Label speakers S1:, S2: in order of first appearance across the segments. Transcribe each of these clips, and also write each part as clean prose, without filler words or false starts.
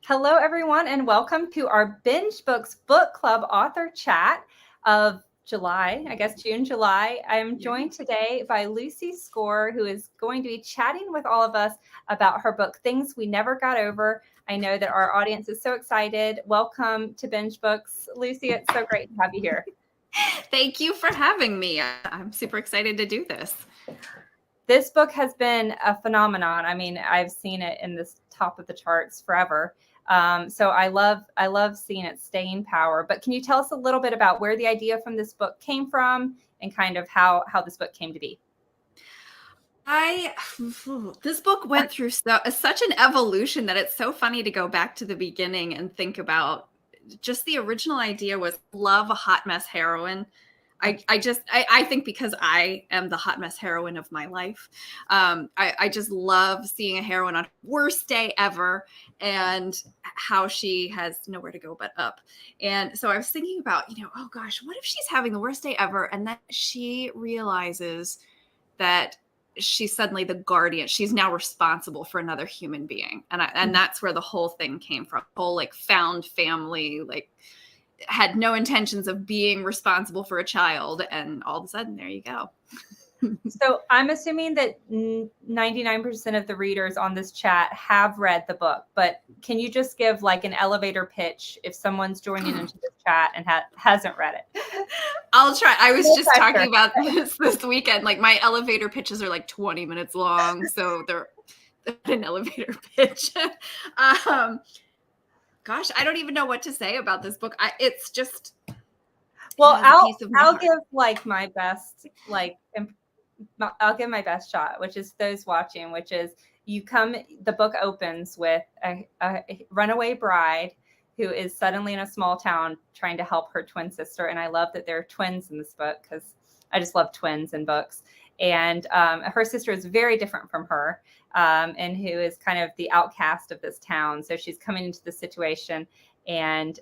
S1: Hello, everyone, and welcome to our BingeBooks Book Club author chat of June, July. I am joined today by Lucy Score, who is going to be chatting with all of us about her book, Things We Never Got Over. I know that our audience is so excited. Welcome to BingeBooks. Lucy, it's so great to have you here.
S2: Thank you for having me. I'm super excited to do this.
S1: This book has been a phenomenon. I mean, I've seen it in the top of the charts forever. So I love seeing its staying power. But can you tell us a little bit about where the idea from this book came from and kind of how this book came to be?
S2: This book went through such an evolution that it's so funny to go back to the beginning and think about just the original idea was love a hot mess heroine. I think because I am the hot mess heroine of my life. I just love seeing a heroine on her worst day ever and how she has nowhere to go but up. And so I was thinking about, oh gosh, what if she's having the worst day ever? And then she realizes that she's suddenly the guardian. She's now responsible for another human being. And that's where the whole thing came from. The whole found family, had no intentions of being responsible for a child, and all of a sudden there you go.
S1: So I'm assuming that 99% of the readers on this chat have read the book, but can you just give an elevator pitch if someone's joining into this chat and hasn't read it?
S2: I'll try. I was just talking about this weekend. My elevator pitches are 20 minutes long, so they're an elevator pitch. Gosh, I don't even know what to say about this book. It's just
S1: I'll give my best I'll give my best shot, which is those watching, which is the book opens with a runaway bride who is suddenly in a small town trying to help her twin sister. And I love that there are twins in this book because I just love twins in books. And her sister is very different from her and who is kind of the outcast of this town. So she's coming into the situation and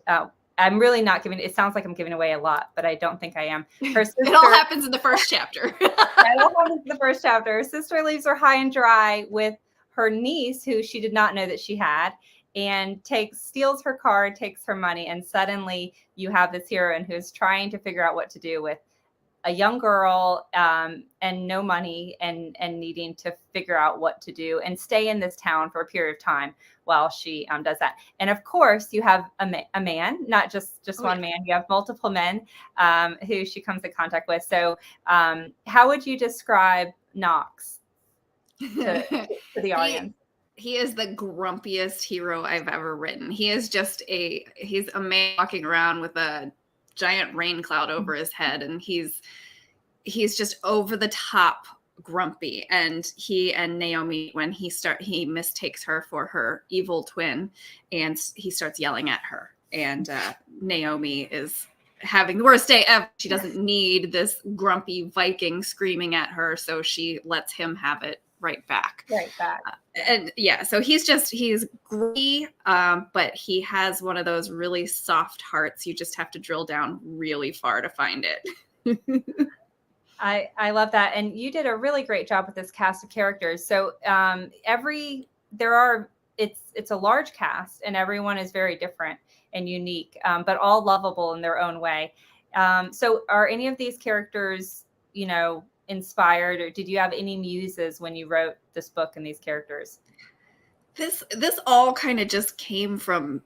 S1: I'm really not giving, it sounds like I'm giving away a lot, but I don't think I am.
S2: Her sister, it all happens in the first chapter.
S1: It all happens in the first chapter. Her sister leaves her high and dry with her niece, who she did not know that she had, and steals her car, takes her money, and suddenly you have this heroine who's trying to figure out what to do with a young girl and no money and needing to figure out what to do and stay in this town for a period of time while she does that. And of course, you have a man, not just one man. You have multiple men who she comes in contact with. So how would you describe Knox to the audience?
S2: He is the grumpiest hero I've ever written. He is he's a man walking around with a giant rain cloud over his head, and he's just over the top grumpy. And he and Naomi, when he mistakes her for her evil twin, and he starts yelling at her, and Naomi is having the worst day ever. She doesn't need this grumpy Viking screaming at her, so she lets him have it right back. So he's gritty, but he has one of those really soft hearts. You just have to drill down really far to find it.
S1: I love that. And you did a really great job with this cast of characters. So it's a large cast and everyone is very different and unique, but all lovable in their own way. So are any of these characters, inspired, or did you have any muses when you wrote this book and these characters?
S2: This all kind of just came from,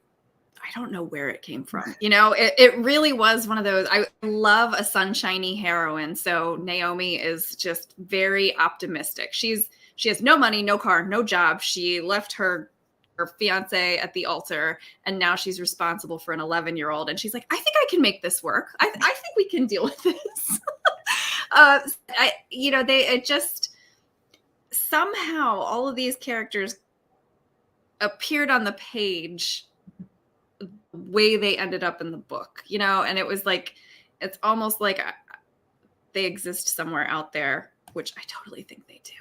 S2: I don't know where it came from. It really was one of those. I love a sunshiny heroine. So Naomi is just very optimistic. She has no money, no car, no job. She left her fiance at the altar, and now she's responsible for an 11-year-old. And she's like, I think I can make this work. I think we can deal with this. Somehow all of these characters appeared on the page the way they ended up in the book, and it was it's almost like they exist somewhere out there, which I totally think they do.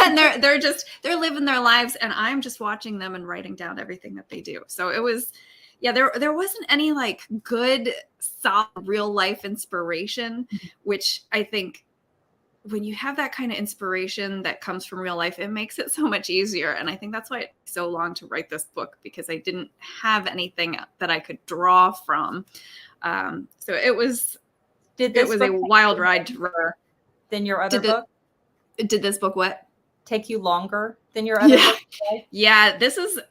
S2: And they're living their lives, and I'm just watching them and writing down everything that they do. So it was, there wasn't any good, solid, real life inspiration, which I think when you have that kind of inspiration that comes from real life, it makes it so much easier. And I think that's why it took so long to write this book, because I didn't have anything that I could draw from. So it was a wild ride to write.
S1: Than your other book?
S2: Did this book what?
S1: Take you longer than your other book?
S2: Yeah,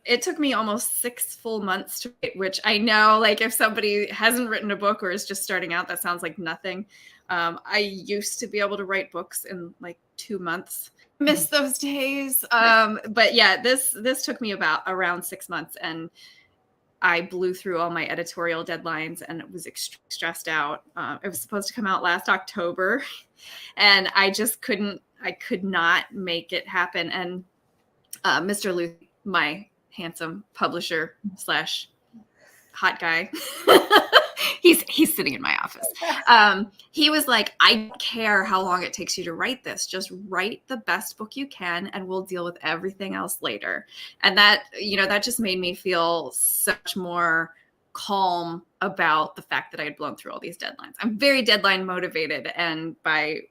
S2: it took me almost 6 full months to write, which I know, like, if somebody hasn't written a book or is just starting out, that sounds like nothing. I used to be able to write books in like 2 months. Miss those days. But yeah, this took me around 6 months, and I blew through all my editorial deadlines and was stressed out. It was supposed to come out last October, and I could not make it happen. And Mr. Luth, my handsome publisher / hot guy, he's sitting in my office. He was like, I don't care how long it takes you to write this. Just write the best book you can, and we'll deal with everything else later. And that, that just made me feel so much more calm about the fact that I had blown through all these deadlines. I'm very deadline motivated, and by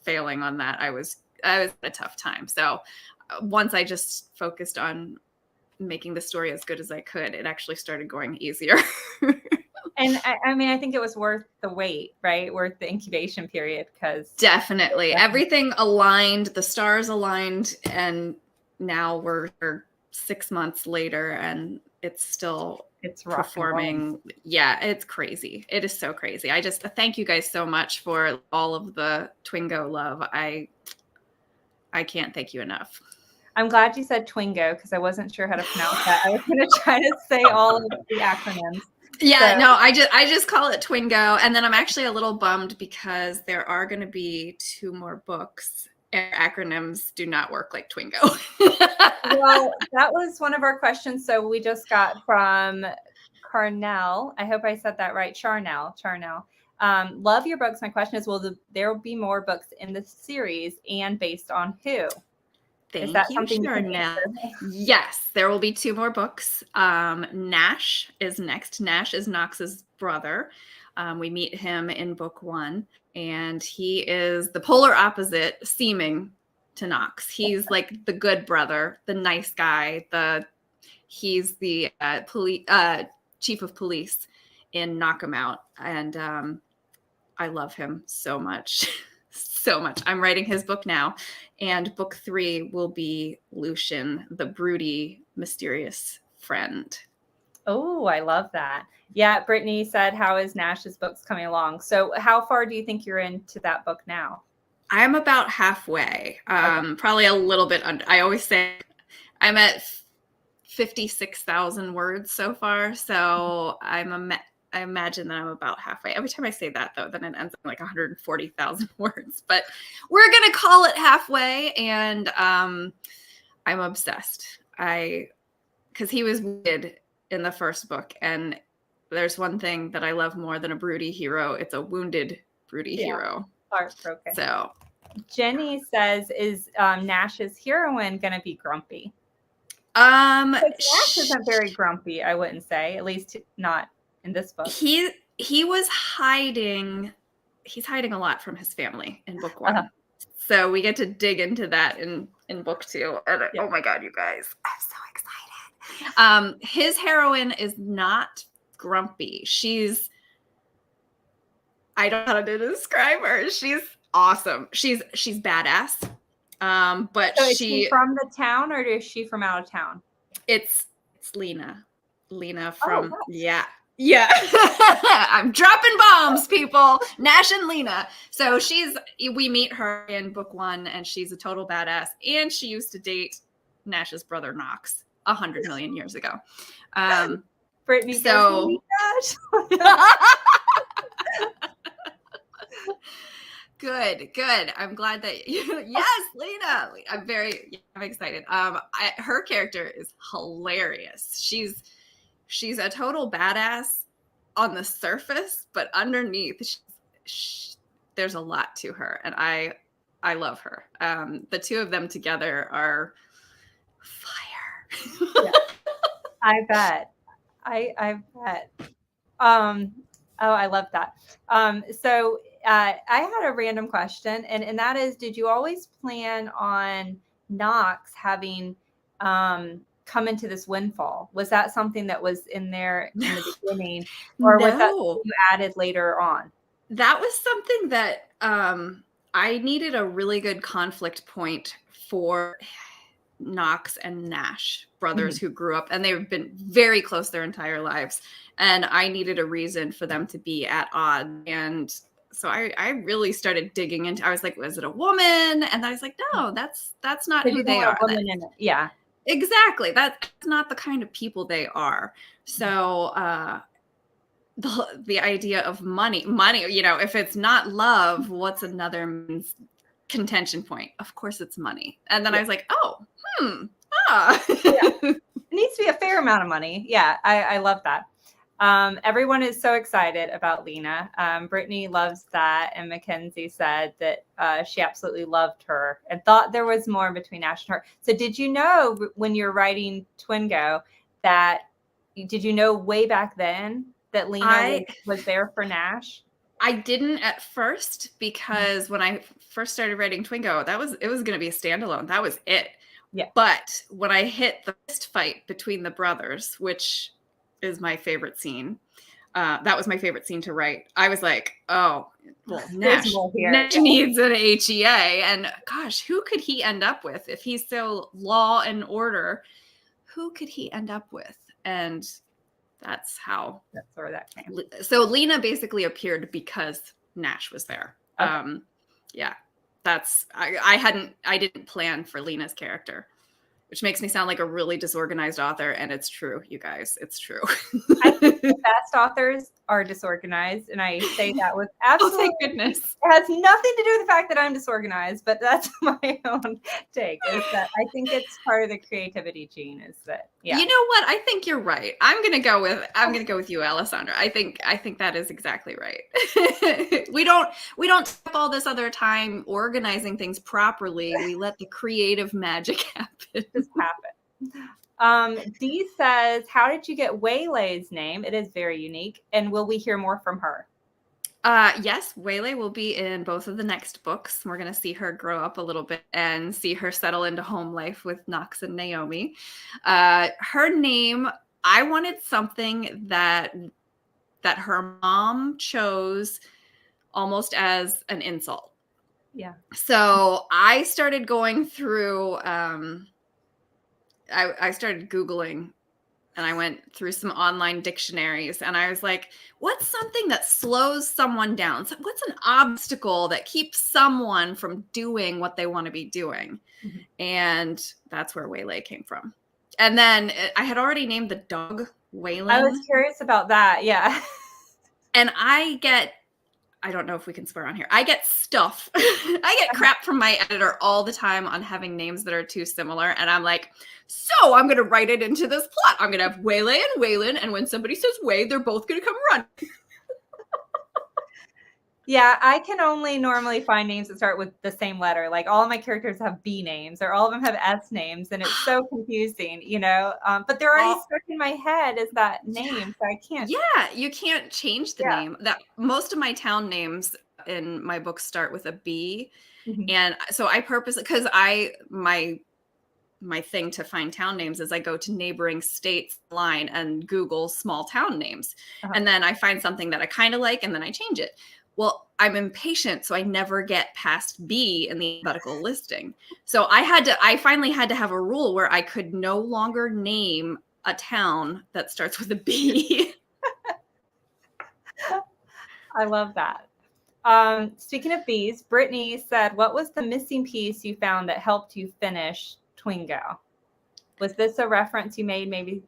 S2: failing on that, I was at a tough time. So once I just focused on making the story as good as I could, it actually started going easier.
S1: And I think it was worth the wait, right? Worth the incubation period, because
S2: definitely everything aligned, the stars aligned, and now we're 6 months later, and it's performing. Yeah, it's crazy. It is so crazy. I just thank you guys so much for all of the Twingo love. I can't thank you enough.
S1: I'm glad you said Twingo, because I wasn't sure how to pronounce that. I was going to try to say all of the acronyms.
S2: Yeah, no, I just call it Twingo. And then I'm actually a little bummed because there are going to be 2 more books, and acronyms do not work like Twingo.
S1: Well, that was one of our questions. So we just got from Carnell. I hope I said that right. Charnell. Love your books. My question is, there will be more books in the series, and based on who?
S2: Thank you, Charnell. Yes, there will be 2 more books. Nash is next. Nash is Knox's brother. We meet him in book 1, and he is the polar opposite seeming to Knox. He's like the good brother, the nice guy. He's the chief of police in Knock 'Em Out, and I love him so much. So much. I'm writing his book now, and book 3 will be Lucian, the broody, mysterious friend.
S1: Oh, I love that. Yeah, Brittany said, how is Nash's books coming along? So how far do you think you're into that book now?
S2: I'm about halfway, probably a little bit under. I always say I'm at 56,000 words so far, so I imagine that I'm about halfway. Every time I say that, though, then it ends up like 140,000 words. But we're going to call it halfway, and I'm obsessed. Because he was wounded in the first book, and there's one thing that I love more than a broody hero. It's a wounded broody hero.
S1: Heartbroken.
S2: So
S1: Jenny says, is Nash's heroine going to be grumpy?
S2: Nash
S1: isn't very grumpy, I wouldn't say, at least not in this book.
S2: He was hiding. He's hiding a lot from his family in book 1. So we get to dig into that in book 2. And oh my God, you guys, I'm so excited. His heroine is not grumpy. I don't know how to describe her. She's awesome. She's badass. But
S1: so is she from the town, or is she from out of town?
S2: It's Lena. Lena from yeah. I'm dropping bombs, people. Nash and Lena. So we meet her in book 1, and she's a total badass, and she used to date Nash's brother Knox 100 million years ago.
S1: Brittany,
S2: so good. I'm glad that yes, Lena. I'm excited. Her character is hilarious. She's a total badass on the surface, but underneath, there's a lot to her, and I love her. The 2 of them together are fire.
S1: Yeah, I bet. I bet. I love that. So I had a random question, and that is, did you always plan on Knox having come into this windfall? Was that something that was in there in the beginning, or was that
S2: No,
S1: something you added later on?
S2: that was something that I needed a really good conflict point for Knox and Nash, brothers
S1: Mhm.
S2: who grew up, and they've been very close their entire lives. And I needed a reason for them to be at odds. And so I really started digging into. I was like, was it a woman? And I was like, no, that's not
S1: Because
S2: who
S1: you don't
S2: they
S1: want
S2: are.
S1: a woman in it. Yeah.
S2: Exactly, that's not the kind of people they are. So the idea of money, if it's not love, what's another contention point? Of course it's money. And then I
S1: Yeah.
S2: was like, oh, ah.
S1: Yeah. It needs to be a fair amount of money. Yeah, I love that. Everyone is so excited about Lena. Brittany loves that, and Mackenzie said that she absolutely loved her and thought there was more between Ash and her. So, did you know when you're writing Twingo that did you know way back then that Lena
S2: I
S1: was there for Nash?
S2: I didn't at first, because when I first started writing Twingo, it was going to be a standalone. That was it.
S1: Yeah.
S2: But when I hit the fist fight between the brothers, which is my favorite scene, that was my favorite scene to write. I was like, oh, well,
S1: There's
S2: Nash,
S1: more here.
S2: Nash needs an HEA. And gosh, who could he end up with if he's so law and order? Who could he end up with? And that's how.
S1: That's where that came.
S2: So Lena basically appeared because Nash was there.
S1: Okay.
S2: Yeah, I didn't plan for Lena's character, which makes me sound like a really disorganized author. And it's true, you guys, it's true.
S1: I think the best authors are disorganized, and I say that with
S2: Oh,
S1: absolutely.
S2: thank goodness.
S1: It has nothing to do with the fact that I'm disorganized, but that's my own take. Is that I think it's part of the creativity gene. Is that
S2: You know what? I think you're right. I'm gonna go with you, Alessandra. I think that is exactly right. we don't spend all this other time organizing things properly. We let the creative magic happen.
S1: just happen. Dee says, "How did you get Waylay's name? It is very unique, and will we hear more from her?"
S2: Yes, Waylay will be in both of the next books. We're going to see her grow up a little bit and see her settle into home life with Knox and Naomi. Her name, I wanted something that her mom chose almost as an insult.
S1: Yeah.
S2: So I started going through, I started Googling, and I went through some online dictionaries, and I was like, what's something that slows someone down? What's an obstacle that keeps someone from doing what they want to be doing?
S1: Mm-hmm.
S2: And that's where Waylay came from. And then I had already named the dog Waylon.
S1: I was curious about that. Yeah.
S2: And I don't know if we can swear on here. I get stuff. I get crap from my editor all the time on having names that are too similar. And I'm like, so I'm going to write it into this plot. I'm going to have Waylay and Waylon. And when somebody says Way, they're both going to come run.
S1: Yeah, I can only normally find names that start with the same letter. Like all of my characters have B names, or all of them have S names, and it's so confusing, But they're already stuck in my head as that name, so I can't.
S2: Yeah, you can't change the name. That most of my town names in my books start with a B, and so I purposely, because my thing to find town names is I go to neighboring states line and Google small town names, and then I find something that I kind of like, and then I change it. Well, I'm impatient, so I never get past B in the alphabetical listing. So I finally had to have a rule where I could no longer name a town that starts with a B.
S1: I love that. Speaking of bees, Brittany said, "What was the missing piece you found that helped you finish Twingo?" Was this a reference you made? Maybe.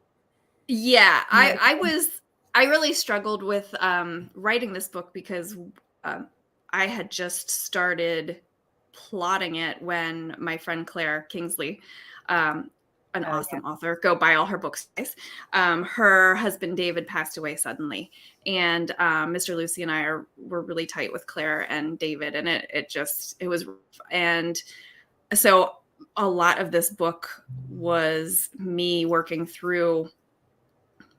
S2: Yeah, I really struggled with writing this book because I had just started plotting it when my friend Claire Kingsley, an awesome author, go buy all her books, guys. Her husband David passed away suddenly, and Mr. Lucy and I were really tight with Claire and David, and it was rough. And so a lot of this book was me working through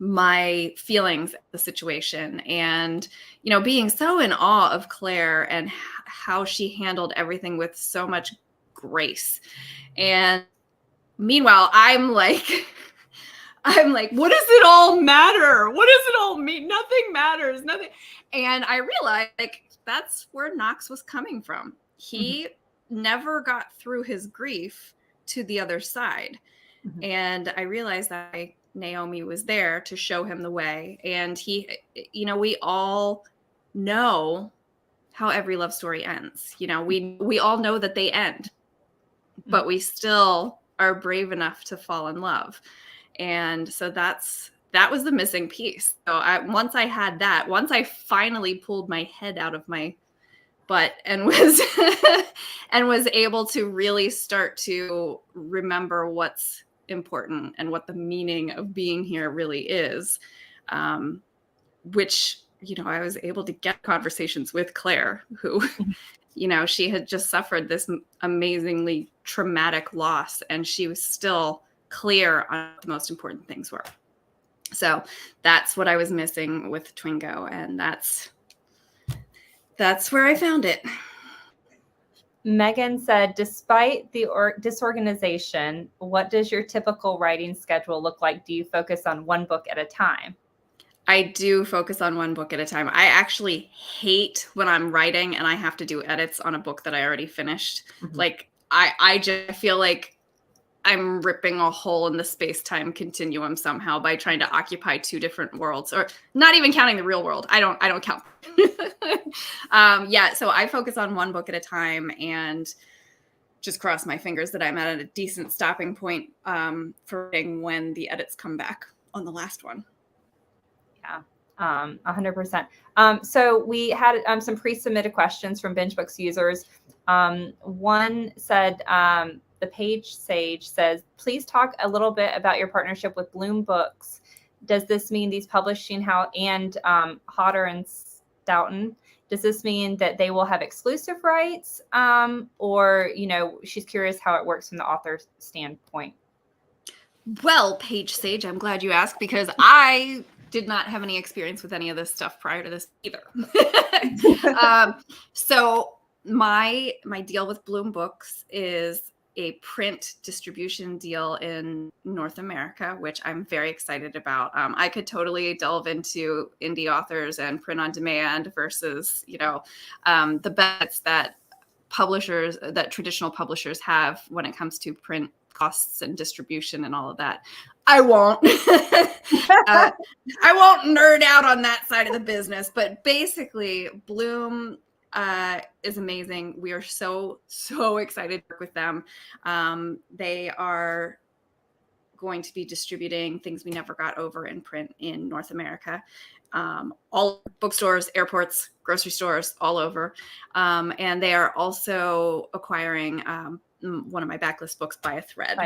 S2: my feelings of the situation, and, you know, being so in awe of Claire and how she handled everything with so much grace. And meanwhile, I'm like, what does it all matter? What does it all mean? Nothing matters. Nothing. And I realized, like, that's where Knox was coming from. He never got through his grief to the other side. And I realized that Naomi was there to show him the way. And he, you know, we all know how every love story ends. You know, we all know that they end, but we still are brave enough to fall in love. And so that was the missing piece. So once I finally pulled my head out of my butt and was and was able to really start to remember what's important and what the meaning of being here really is, which, you know, I was able to get conversations with Claire, who, you know, she had just suffered this amazingly traumatic loss, and she was still clear on what the most important things were. So that's what I was missing with Twingo, and that's where I found it.
S1: Megan said, despite the disorganization, what does your typical writing schedule look like? Do you focus on one book at a time?
S2: I do focus on one book at a time. I actually hate when I'm writing and I have to do edits on a book that I already finished. Like, I just feel like I'm ripping a hole in the space-time continuum somehow by trying to occupy two different worlds, or not even counting the real world. I don't count. So I focus on one book at a time and just cross my fingers that I'm at a decent stopping point for when the edits come back on the last one.
S1: Yeah, 100%. So we had some pre-submitted questions from BingeBooks users. One said, the Page Sage says, please talk a little bit about your partnership with Bloom Books. Does this mean these publishing house and Hodder and Stoughton? Does this mean that they will have exclusive rights? Or, you know, she's curious how it works from the author's standpoint.
S2: Well, Page Sage, I'm glad you asked, because I did not have any experience with any of this stuff prior to this either. So my deal with Bloom Books is a print distribution deal in North America, which I'm very excited about. I could totally delve into indie authors and print on demand versus, you know, the bets that traditional publishers have when it comes to print costs and distribution and all of that. I won't. I won't nerd out on that side of the business, but basically Bloom is amazing. We are so excited to work with them. They are going to be distributing Things We Never Got Over in print in North America. All bookstores, airports, grocery stores, all over. And they are also acquiring one of my backlist books, By a Thread.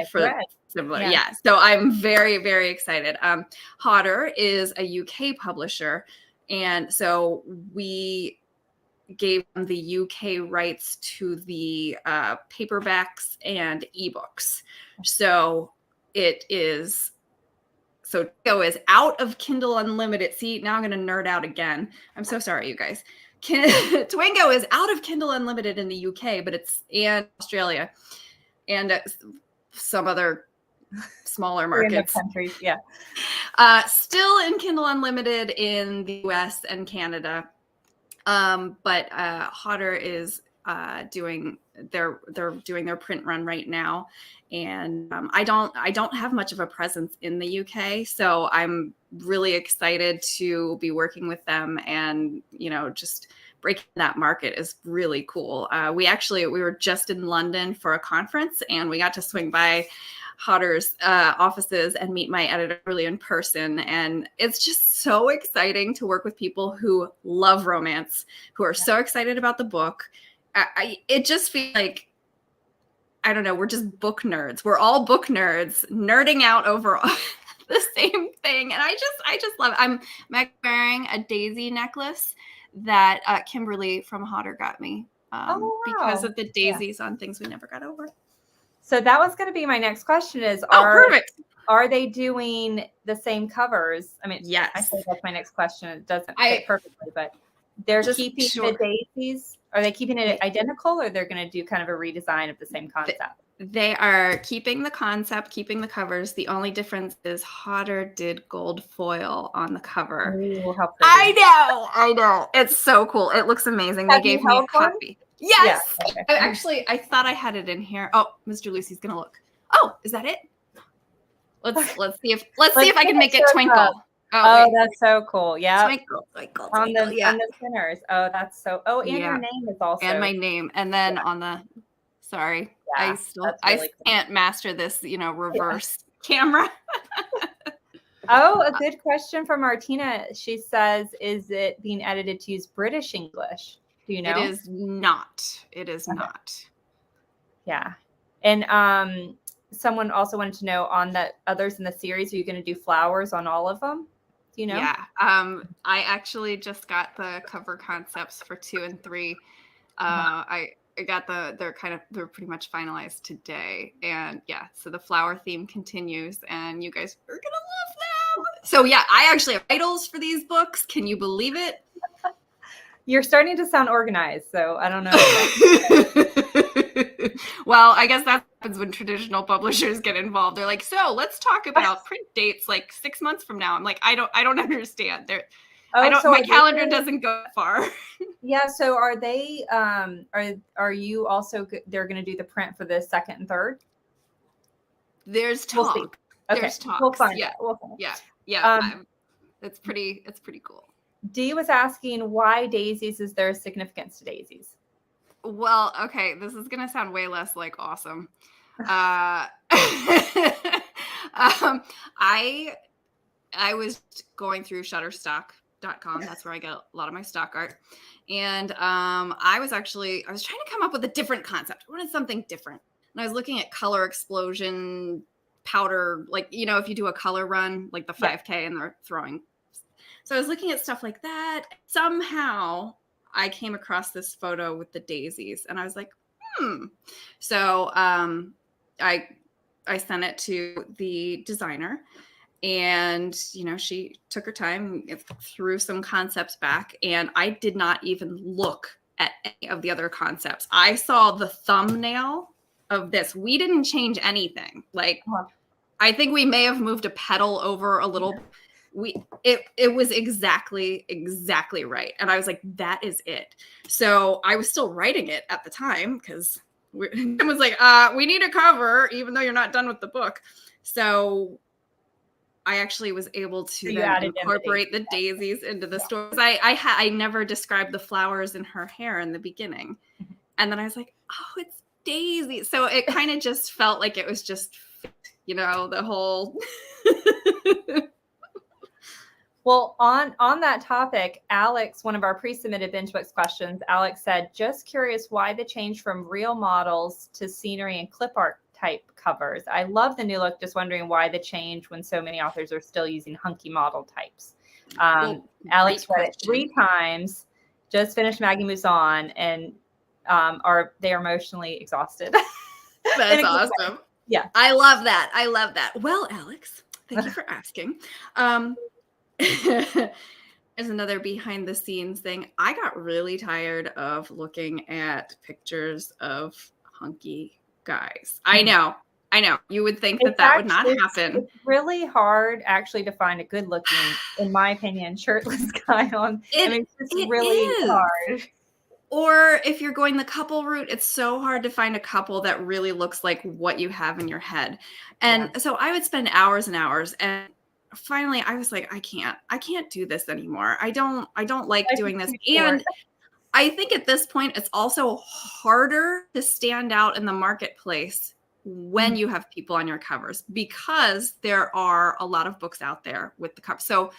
S2: Similar. Yeah. So I'm very, very excited. Hodder is a UK publisher. And so we gave them the UK rights to the paperbacks and ebooks. So Twingo is out of Kindle Unlimited. See, now I'm going to nerd out again. I'm so sorry, you guys. Twingo is out of Kindle Unlimited in the UK, but it's in Australia and some other smaller markets.
S1: Countries, yeah.
S2: Still in Kindle Unlimited in the US and Canada. But Hodder is they're doing their print run right now, and I don't have much of a presence in the UK, so I'm really excited to be working with them, and, you know, just breaking that market is really cool. We were just in London for a conference, and we got to swing by Hodder's offices and meet my editor really in person. And it's just so exciting to work with people who love romance, who are so excited about the book. It just feels like, I don't know, we're just book nerds. We're all book nerds nerding out over the same thing. And I just love it. I'm wearing a daisy necklace that Kimberly from Hodder got me because of the daisies on Things We Never Got Over.
S1: So that was going to be my next question is,
S2: perfect.
S1: Are they doing the same covers? I mean,
S2: Yes.
S1: I think that's my next question. It doesn't
S2: I-
S1: fit perfectly, but they're
S2: Just
S1: keeping
S2: sure.
S1: the daisies. Are they keeping it identical, or they're going to do kind of a redesign of the same concept?
S2: They are keeping the concept, keeping the covers. The only difference is Hodder did gold foil on the cover.
S1: Ooh, how pretty.
S2: I know. It's so cool. It looks amazing.
S1: Have
S2: they gave
S1: you
S2: me a
S1: held one?
S2: copy. Yes.
S1: Yeah, okay.
S2: I thought I had it in here. Oh, Mr. Lucy's gonna look. Oh, is that it? Let's see if I can make it twinkle.
S1: Oh, that's so cool. Yeah.
S2: Twinkle.
S1: On the spinners. Oh, that's so. Oh, and your name is also.
S2: And my name. And then on the. Sorry,
S1: yeah,
S2: I can't master this. Reverse camera.
S1: Oh, a good question from Martina. She says, "Is it being edited to use British English? Do you know?"
S2: It is not. It is not.
S1: Yeah, and someone also wanted to know on the others in the series, are you going to do flowers on all of them? Do you know?
S2: Yeah. I actually just got the cover concepts for 2 and 3. I got they're pretty much finalized today. And yeah, so the flower theme continues and you guys are going to love them. So yeah, I actually have titles for these books. Can you believe it?
S1: You're starting to sound organized, so I don't know.
S2: Well, I guess that happens when traditional publishers get involved. They're like, so let's talk about print dates like 6 months from now. I'm like, I don't understand. My calendar doesn't go that far.
S1: Yeah. So are they, are you also, they're going to do the print for the second and third?
S2: There's talk.
S1: We'll see. Okay.
S2: There's talk.
S1: We'll find
S2: out.
S1: We'll find
S2: Yeah. It's pretty cool.
S1: Dee was asking why daisies. Is there a significance to daisies?
S2: Well, okay, this is gonna sound way less like awesome. I was going through Shutterstock.com. That's where I get a lot of my stock art, and I was trying to come up with a different concept. I wanted something different, and I was looking at color explosion powder, like if you do a color run, like the 5K, and they're throwing. So I was looking at stuff like that. Somehow I came across this photo with the daisies and I was like, So I sent it to the designer and, she took her time, threw some concepts back, and I did not even look at any of the other concepts. I saw the thumbnail of this. We didn't change anything. Like, I think we may have moved a petal over a little. It was exactly right. And I was like, that is it. So I was still writing it at the time because it was like, we need a cover, even though you're not done with the book. So I actually was able to then incorporate the daisies into the story. I never described the flowers in her hair in the beginning. And then I was like, oh, it's Daisy. So it kind of just felt like it was just, the whole...
S1: Well, on that topic, Alex, one of our pre-submitted BingeBooks questions, Alex said, just curious why the change from real models to scenery and clip art type covers. I love the new look, just wondering why the change when so many authors are still using hunky model types. Alex read it 3 times, just finished Maggie Moves On, and they're emotionally exhathead.
S2: That's awesome.
S1: Yeah.
S2: I love that. Well, Alex, thank you for asking. There's another behind the scenes thing. I got really tired of looking at pictures of hunky guys. I know. You would think that would not happen.
S1: It's really hard actually to find a good looking, in my opinion, shirtless guy on. It's really hard.
S2: Or if you're going the couple route, it's so hard to find a couple that really looks like what you have in your head. And so I would spend hours and hours, and finally I was like, I can't do this anymore. I don't like doing this. And I think at this point it's also harder to stand out in the marketplace when you have people on your covers, because there are a lot of books out there with the cover. So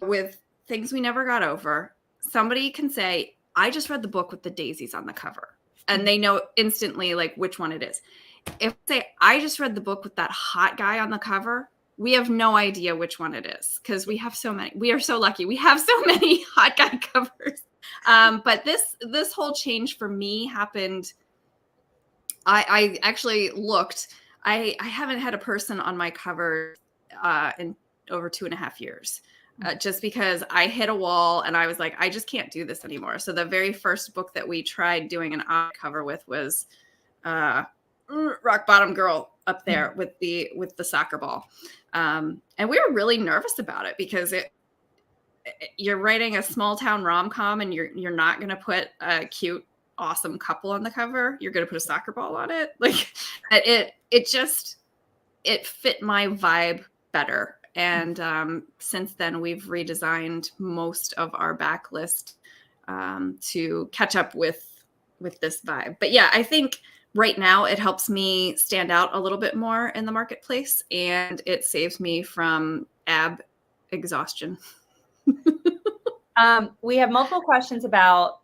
S2: with Things We Never Got Over, somebody can say, I just read the book with the daisies on the cover, and they know instantly like which one it is. If say I just read the book with that hot guy on the cover, we have no idea which one it is, because we have so many. We are so lucky. We have so many hot guy covers. But this whole change for me happened. I actually looked. I haven't had a person on my cover in over 2.5 years. Just because I hit a wall and I was like, I just can't do this anymore. So the very first book that we tried doing an on cover with was Rock Bottom Girl up there with the soccer ball. And we were really nervous about it because you're writing a small town rom-com and you're not going to put a cute, awesome couple on the cover. You're going to put a soccer ball on it. Like it fit my vibe better. And since then, we've redesigned most of our backlist to catch up with this vibe. But yeah, I think right now it helps me stand out a little bit more in the marketplace, and it saves me from ab exhaustion.
S1: We have multiple questions about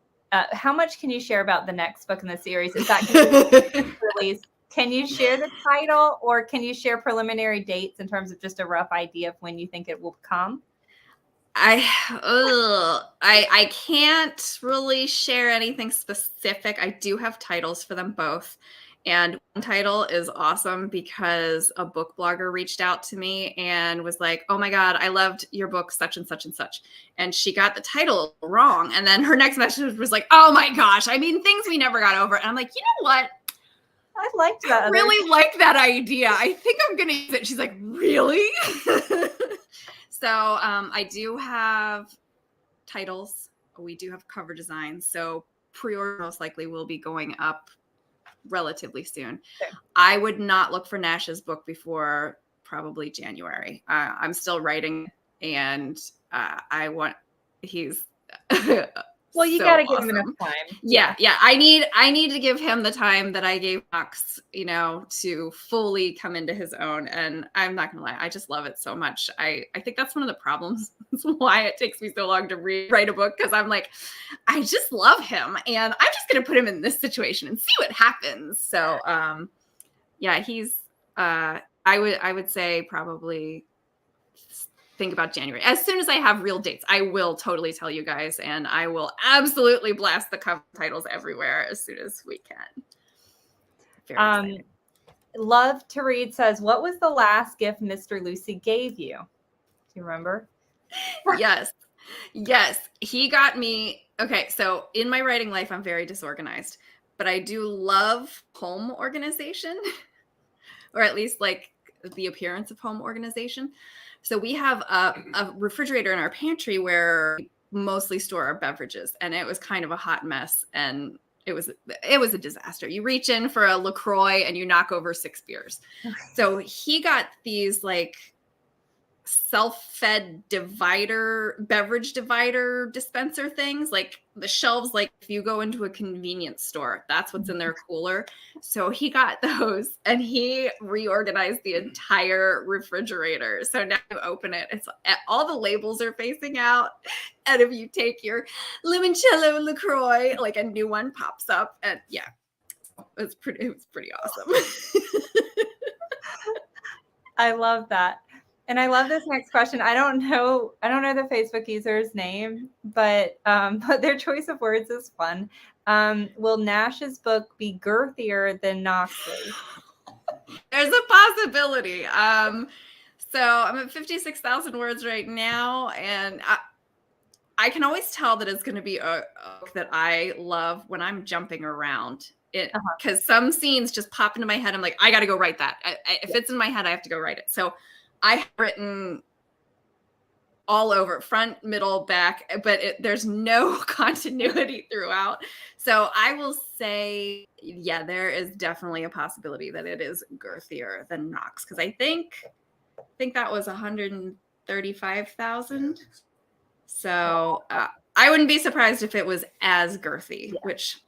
S1: how much can you share about the next book in the series? Is that going to be released? Can you share the title, or can you share preliminary dates in terms of just a rough idea of when you think it will come?
S2: I can't really share anything specific. I do have titles for them both. And one title is awesome because a book blogger reached out to me and was like, oh my God, I loved your book, such and such and such. And she got the title wrong. And then her next message was like, oh my gosh, I mean, things we never got over. And I'm like, you know what?
S1: I liked that.
S2: I really like that idea. I think I'm going to use it. She's like, really? So I do have titles. We do have cover designs. So pre-order most likely will be going up relatively soon. Okay. I would not look for Nash's book before probably January. I'm still writing, and he's
S1: well, you got to give him enough time.
S2: Yeah. I need to give him the time that I gave Knox, to fully come into his own. And I'm not gonna lie, I just love it so much. I think that's one of the problems. That's why it takes me so long to write a book, because I'm like, I just love him, and I'm just gonna put him in this situation and see what happens. So yeah, he's I would say probably think about January. As soon as I have real dates, I will totally tell you guys, and I will absolutely blast the cover titles everywhere as soon as we can. Very exciting.
S1: Love to Read says, what was the last gift Mr. Lucy gave you? Do you remember?
S2: Yes. He got me. Okay. So in my writing life, I'm very disorganized, but I do love home organization, or at least like the appearance of home organization. So we have a refrigerator in our pantry where we mostly store our beverages, and it was kind of a hot mess, and it was a disaster. You reach in for a LaCroix and you knock over 6 beers. So he got these like self-fed beverage divider dispenser things, like the shelves, like if you go into a convenience store, that's what's in their cooler. So he got those, and he reorganized the entire refrigerator. So now you open it, it's all the labels are facing out, and if you take your limoncello LaCroix, like a new one pops up. And yeah, it was pretty awesome.
S1: I love that. And I love this next question. I don't know the Facebook user's name, but their choice of words is fun. Will Nash's book be girthier than Knox's?
S2: There's a possibility. So I'm at 56,000 words right now, and I can always tell that it's going to be a book that I love when I'm jumping around. Because some scenes just pop into my head. I'm like, I got to go write that. If it's in my head, I have to go write it. So I have written all over, front, middle, back, but there's no continuity throughout. So I will say, yeah, there is definitely a possibility that it is girthier than Knox, because I think that was 135,000. So I wouldn't be surprised if it was as girthy, which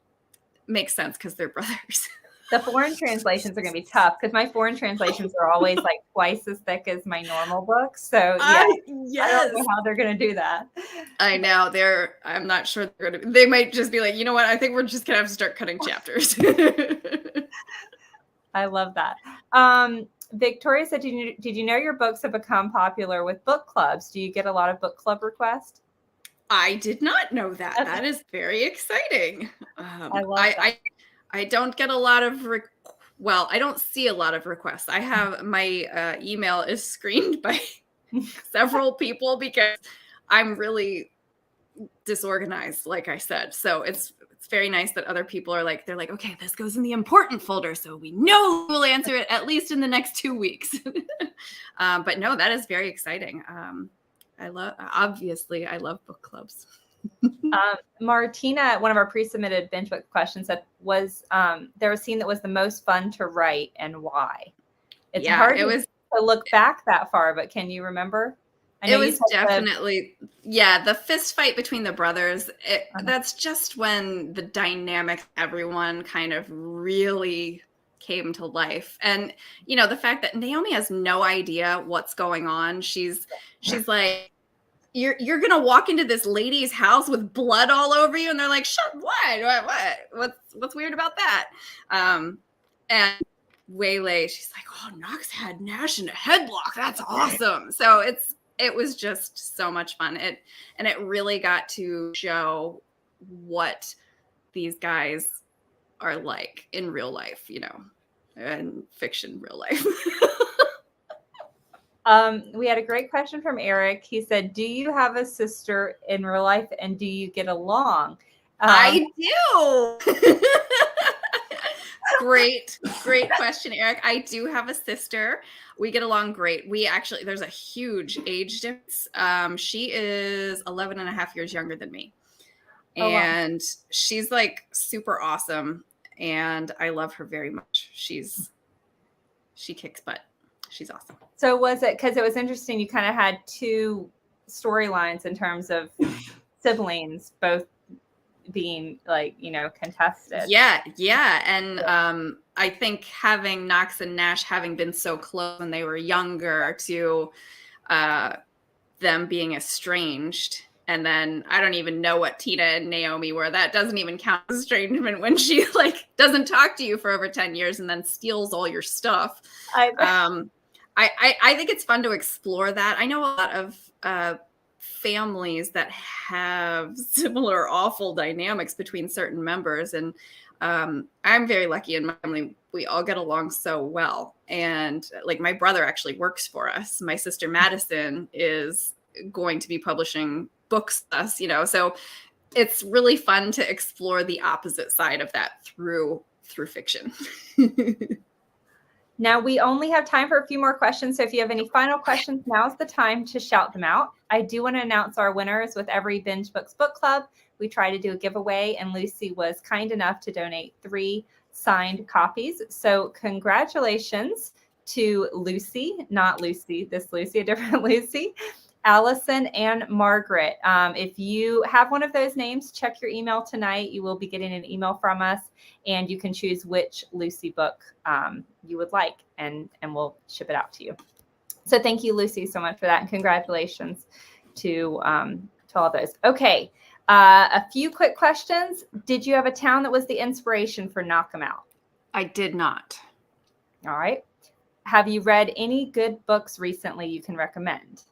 S2: makes sense because they're brothers.
S1: The foreign translations are going to be tough, because my foreign translations are always like twice as thick as my normal books. So yeah, yes. I don't know how they're going to do that.
S2: I know I'm not sure they might just be like, you know what? I think we're just going to have to start cutting chapters.
S1: I love that. Victoria said, did you know your books have become popular with book clubs? Do you get a lot of book club requests?
S2: I did not know that. Okay. That is very exciting.
S1: I love that.
S2: I don't get a lot of Well, I don't see a lot of requests. I have my email is screened by several people because I'm really disorganized, like I said. So it's very nice that other people are like, they're like, okay, this goes in the important folder, so we know who will answer it at least in the next 2 weeks. But no, that is very exciting. I love book clubs.
S1: Martina, one of our pre-submitted binge book questions, said was there a scene that was the most fun to write and why? It's hard to look back that far, but can you remember?
S2: It was definitely, the fist fight between the brothers. That's just when the dynamic, everyone kind of really came to life. And, the fact that Naomi has no idea what's going on. She's like, you're going to walk into this lady's house with blood all over you. And they're like, shut, what's weird about that? And Waylay, she's like, oh, Knox had Nash in a headlock. That's awesome. So it was just so much fun. It really got to show what these guys are like in real life, and fiction, real life.
S1: We had a great question from Eric. He said, do you have a sister in real life and do you get along?
S2: I do. Great question, Eric. I do have a sister. We get along great. There's a huge age difference. She is 11 and a half years younger than me. And she's like super awesome. And I love her very much. She kicks butt. She's awesome.
S1: So was it, because it was interesting, you kind of had two storylines in terms of siblings, both being contested.
S2: Yeah. And I think having Knox and Nash having been so close when they were younger to them being estranged. And then I don't even know what Tina and Naomi were. That doesn't even count as estrangement when she doesn't talk to you for over 10 years and then steals all your stuff. I think it's fun to explore that. I know a lot of families that have similar awful dynamics between certain members. And I'm very lucky in my family. We all get along so well. And my brother actually works for us. My sister Madison is going to be publishing books with us, so it's really fun to explore the opposite side of that through fiction.
S1: Now we only have time for a few more questions. So if you have any final questions, now's the time to shout them out. I do want to announce our winners with every BingeBooks Book Club. We try to do a giveaway, and Lucy was kind enough to donate 3 signed copies. So congratulations to Lucy, not Lucy, this Lucy, a different Lucy, Allison, and Margaret. If you have one of those names, check your email tonight. You will be getting an email from us, and you can choose which Lucy book you would like, and we'll ship it out to you. So thank you, Lucy, so much for that, and congratulations to all those. Okay, a few quick questions. Did you have a town that was the inspiration for Knock 'Em Out?
S2: I did not.
S1: All right. Have you read any good books recently you can recommend?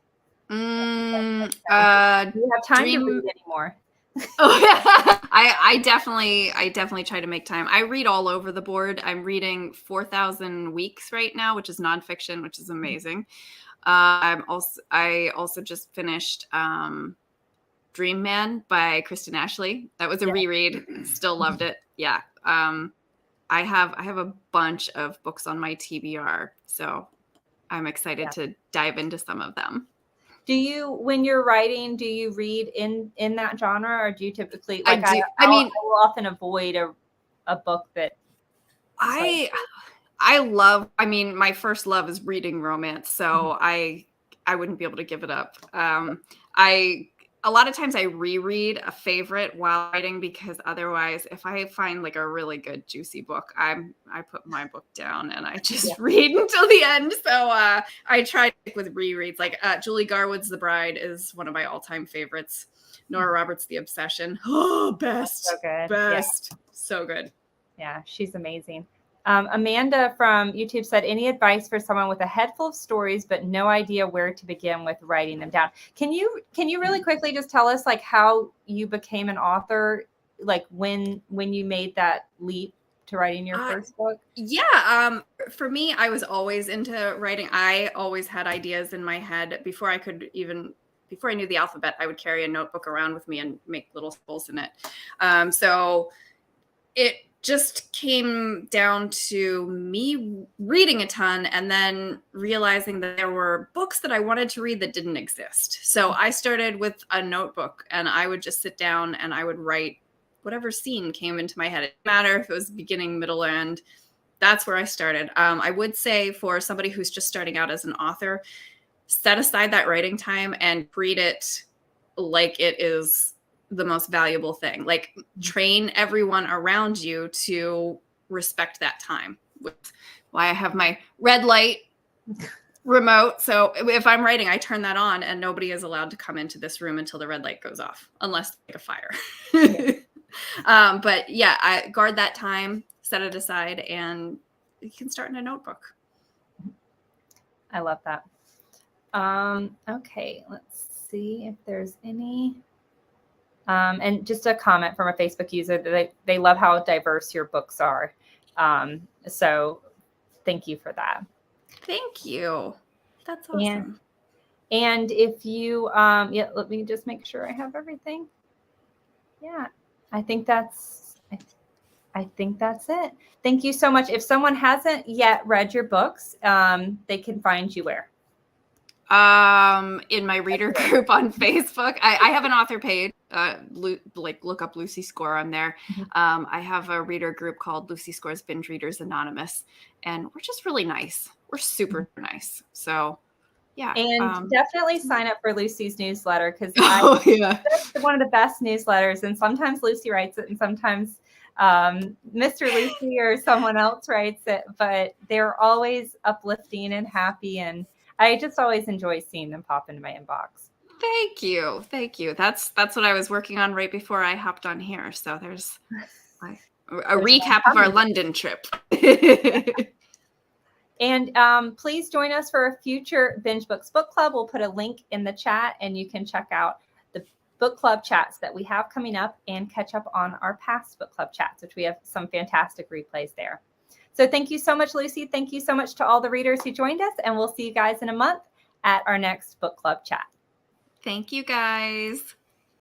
S1: Do you have time to read anymore?
S2: I definitely try to make time. I read all over the board. I'm reading 4,000 Weeks right now, which is nonfiction, which is amazing. I also just finished Dream Man by Kristen Ashley. That was a reread. Still loved it. Yeah. I have a bunch of books on my TBR, so I'm excited to dive into some of them.
S1: Do you, when you're writing, do you read in that genre, or do you typically
S2: I
S1: will often avoid a book that
S2: my first love is reading romance, so I wouldn't be able to give it up. A lot of times I reread a favorite while writing, because otherwise, if I find a really good juicy book, I put my book down and I just read until the end. So I try to stick with rereads. Julie Garwood's The Bride is one of my all-time favorites. Nora Roberts' The Obsession. Oh, best.
S1: So good.
S2: Best. Yeah. So good.
S1: Yeah, she's amazing. Amanda from YouTube said, any advice for someone with a head full of stories but no idea where to begin with writing them down? Can you really quickly just tell us how you became an author, when you made that leap to writing your first book?
S2: Yeah. For me, I was always into writing. I always had ideas in my head before I knew the alphabet. I would carry a notebook around with me and make little scribbles in it. So it just came down to me reading a ton and then realizing that there were books that I wanted to read that didn't exist. So I started with a notebook, and I would just sit down and I would write whatever scene came into my head. It didn't matter if it was beginning, middle, or end. That's where I started. I would say for somebody who's just starting out as an author, set aside that writing time and treat it like it is the most valuable thing. Like, train everyone around you to respect that time. Why I have my red light remote. So if I'm writing, I turn that on, and nobody is allowed to come into this room until the red light goes off, unless like a fire. But yeah, I guard that time, set it aside, and you can start in a notebook.
S1: I love that. Okay, let's see if there's any. And just a comment from a Facebook user that they love how diverse your books are. So thank you for that.
S2: Thank you. That's awesome.
S1: And if you, yeah, let me just make sure I have everything. Yeah, I think that's it. Thank you so much. If someone hasn't yet read your books, they can find you where?
S2: In my reader group on Facebook. I have an author page, look up Lucy Score on there. I have a reader group called Lucy Score's Binge Readers Anonymous, and we're just really nice. We're super nice. So yeah.
S1: And definitely sign up for Lucy's newsletter, because that's one of the best newsletters. And sometimes Lucy writes it, and sometimes Mr. Lucy or someone else writes it, but they're always uplifting and happy, and I just always enjoy seeing them pop into my inbox.
S2: Thank you. That's what I was working on right before I hopped on here. So there's a recap of our London trip.
S1: And please join us for a future BingeBooks Book Club. We'll put a link in the chat, and you can check out the book club chats that we have coming up and catch up on our past book club chats, which we have some fantastic replays there. So thank you so much, Lucy. Thank you so much to all the readers who joined us, and we'll see you guys in a month at our next book club chat.
S2: Thank you, guys.